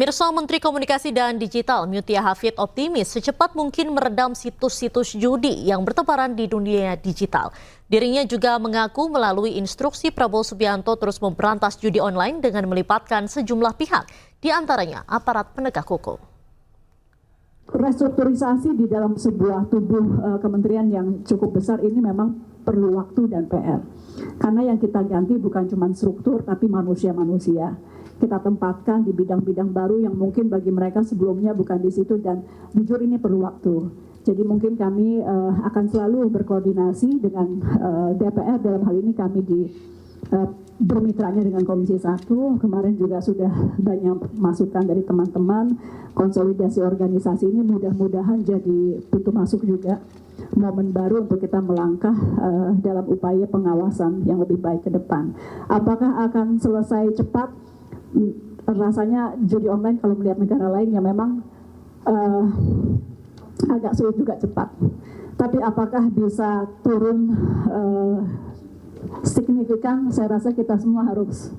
Pemirsa, Menteri Komunikasi dan Digital Mutia Hafid optimis secepat mungkin meredam situs-situs judi yang bertebaran di dunia digital. Dirinya juga mengaku melalui instruksi Prabowo Subianto terus memberantas judi online dengan melibatkan sejumlah pihak, di antaranya aparat penegak hukum. Restrukturisasi di dalam sebuah tubuh kementerian yang cukup besar ini memang perlu waktu dan PR. Karena yang kita ganti bukan cuma struktur tapi manusia-manusia. Kita tempatkan di bidang-bidang baru yang mungkin bagi mereka sebelumnya bukan di situ, dan jujur ini perlu waktu. Jadi mungkin kami akan selalu berkoordinasi dengan DPR, dalam hal ini kami bermitranya dengan Komisi 1. Kemarin juga sudah banyak masukan dari teman-teman. Konsolidasi organisasi ini mudah-mudahan jadi pintu masuk juga, momen baru untuk kita melangkah dalam upaya pengawasan yang lebih baik ke depan. Apakah akan selesai cepat? Rasanya judi online kalau melihat negara lain ya memang agak sulit juga cepat. Tapi apakah bisa turun signifikan? Saya rasa kita semua harus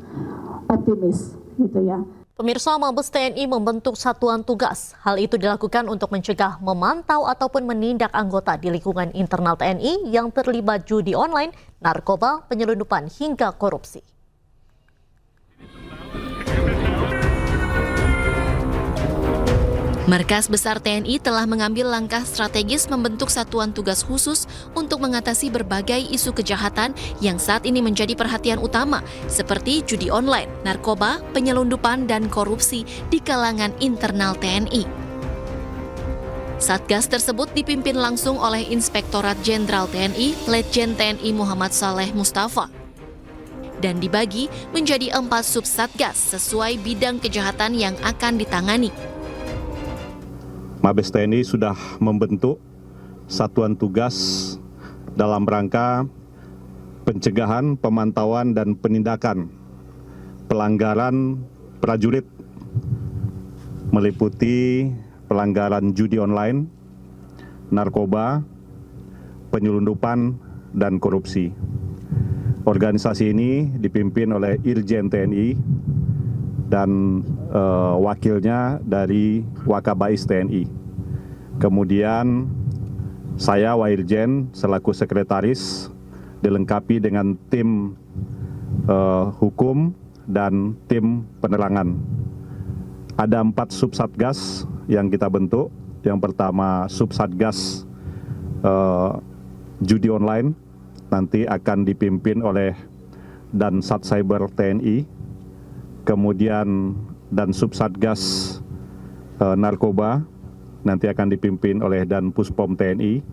optimis gitu ya. Pemirsa, Mabes TNI membentuk satuan tugas. Hal itu dilakukan untuk mencegah, memantau ataupun menindak anggota di lingkungan internal TNI yang terlibat judi online, narkoba, penyelundupan hingga korupsi. Markas Besar TNI telah mengambil langkah strategis membentuk satuan tugas khusus untuk mengatasi berbagai isu kejahatan yang saat ini menjadi perhatian utama, seperti judi online, narkoba, penyelundupan, dan korupsi di kalangan internal TNI. Satgas tersebut dipimpin langsung oleh Inspektorat Jenderal TNI, Letjen TNI Muhammad Saleh Mustafa, dan dibagi menjadi 4 subsatgas sesuai bidang kejahatan yang akan ditangani. Mabes TNI sudah membentuk satuan tugas dalam rangka pencegahan, pemantauan, dan penindakan pelanggaran prajurit, meliputi pelanggaran judi online, narkoba, penyelundupan, dan korupsi. Organisasi ini dipimpin oleh Irjen TNI dan wakilnya dari Wakabais TNI. Kemudian saya Wairjen selaku sekretaris dilengkapi dengan tim hukum dan tim penerangan. Ada 4 subsatgas yang kita bentuk. Yang pertama subsatgas judi online, nanti akan dipimpin oleh Dansat Cyber TNI. Kemudian dan subsatgas narkoba nanti akan dipimpin oleh Dan Puspom TNI.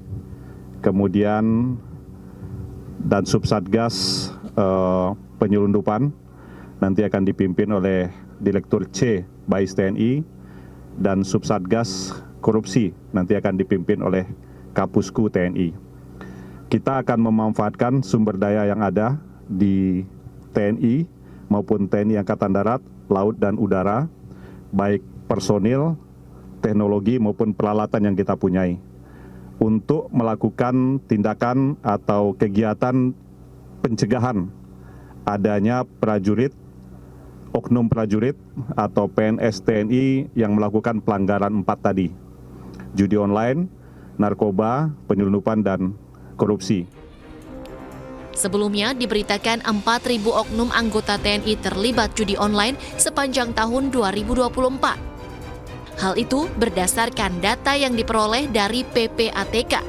Kemudian dan subsatgas penyelundupan nanti akan dipimpin oleh Direktur C Bais TNI, dan subsatgas korupsi nanti akan dipimpin oleh Kapusku TNI. Kita akan memanfaatkan sumber daya yang ada di TNI maupun TNI Angkatan Darat, Laut, dan Udara, baik personil, teknologi, maupun peralatan yang kita punyai, untuk melakukan tindakan atau kegiatan pencegahan adanya prajurit, oknum prajurit, atau PNS TNI yang melakukan pelanggaran 4 tadi, judi online, narkoba, penyelundupan, dan korupsi. Sebelumnya diberitakan 4.000 oknum anggota TNI terlibat judi online sepanjang tahun 2024. Hal itu berdasarkan data yang diperoleh dari PPATK.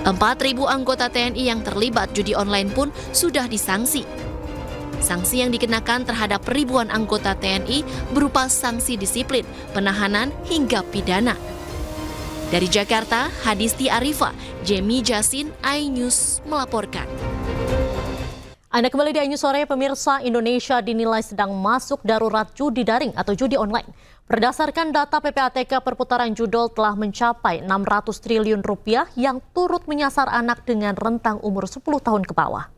4.000 anggota TNI yang terlibat judi online pun sudah disanksi. Sanksi yang dikenakan terhadap ribuan anggota TNI berupa sanksi disiplin, penahanan, hingga pidana. Dari Jakarta, Hadisti Arifa, Jemi Jasin, iNews melaporkan. Anda kembali di iNews Sore. Pemirsa, Indonesia dinilai sedang masuk darurat judi daring atau judi online. Berdasarkan data PPATK, perputaran judol telah mencapai 600 triliun rupiah yang turut menyasar anak dengan rentang umur 10 tahun ke bawah.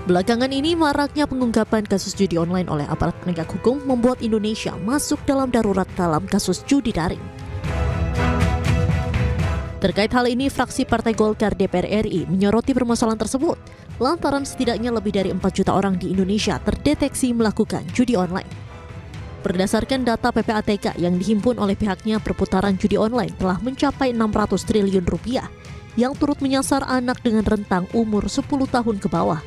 Belakangan ini, maraknya pengungkapan kasus judi online oleh aparat penegak hukum membuat Indonesia masuk dalam darurat dalam kasus judi daring. Terkait hal ini, fraksi Partai Golkar DPR RI menyoroti permasalahan tersebut. lantaran setidaknya lebih dari 4 juta orang di Indonesia terdeteksi melakukan judi online. Berdasarkan data PPATK yang dihimpun oleh pihaknya, perputaran judi online telah mencapai 600 triliun rupiah yang turut menyasar anak dengan rentang umur 10 tahun ke bawah.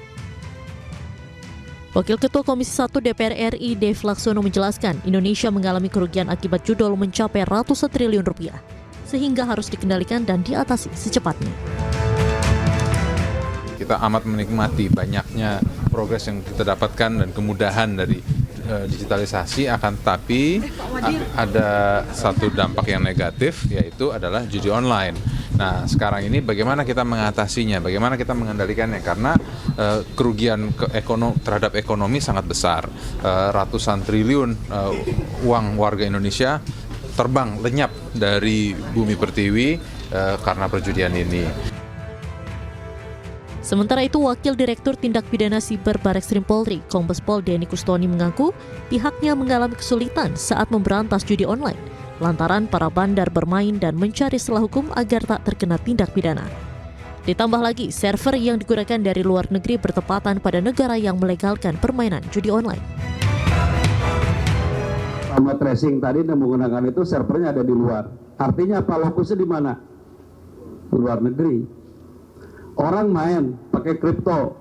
Wakil Ketua Komisi 1 DPR RI Dev Laksono menjelaskan, Indonesia mengalami kerugian akibat judol mencapai ratusan triliun rupiah, sehingga harus dikendalikan dan diatasi secepatnya. Kita amat menikmati banyaknya progres yang kita dapatkan dan kemudahan dari digitalisasi, akan tetapi ada satu dampak yang negatif, yaitu adalah judi online. Nah, sekarang ini bagaimana kita mengatasinya, bagaimana kita mengendalikannya, karena kerugian terhadap ekonomi sangat besar. Ratusan triliun uang warga Indonesia terbang lenyap dari bumi pertiwi karena perjudian ini. Sementara itu, Wakil Direktur Tindak Pidana Siber Bareskrim Polri, Kombes Pol Denny Kustoni mengaku pihaknya mengalami kesulitan saat memberantas judi online, lantaran para bandar bermain dan mencari celah hukum agar tak terkena tindak pidana. Ditambah lagi, server yang digunakan dari luar negeri bertepatan pada negara yang melegalkan permainan judi online. Sama tracing tadi yang menggunakan itu servernya ada di luar. Artinya apa? Lokusnya di mana? Luar negeri. Orang main pakai kripto,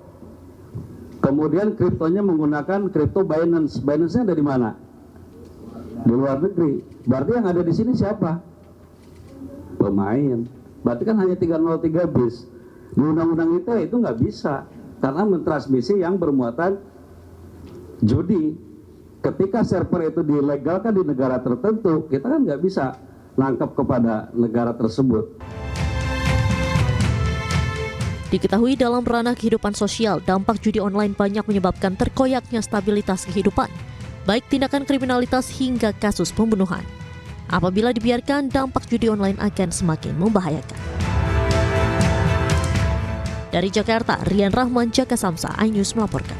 kemudian kriptonya menggunakan kripto Binance. Binance-nya ada di mana? Di luar negeri. Berarti yang ada di sini siapa? Pemain. Berarti kan hanya 303 bis. Di undang-undang itu nggak bisa, karena mentransmisi yang bermuatan judi. Ketika server itu dilegalkan di negara tertentu, kita kan nggak bisa nangkep kepada negara tersebut. Diketahui dalam ranah kehidupan sosial, dampak judi online banyak menyebabkan terkoyaknya stabilitas kehidupan, baik tindakan kriminalitas hingga kasus pembunuhan. Apabila dibiarkan, dampak judi online akan semakin membahayakan. Dari Jakarta, Rian Rahman, Jaka Samsa, iNews melaporkan.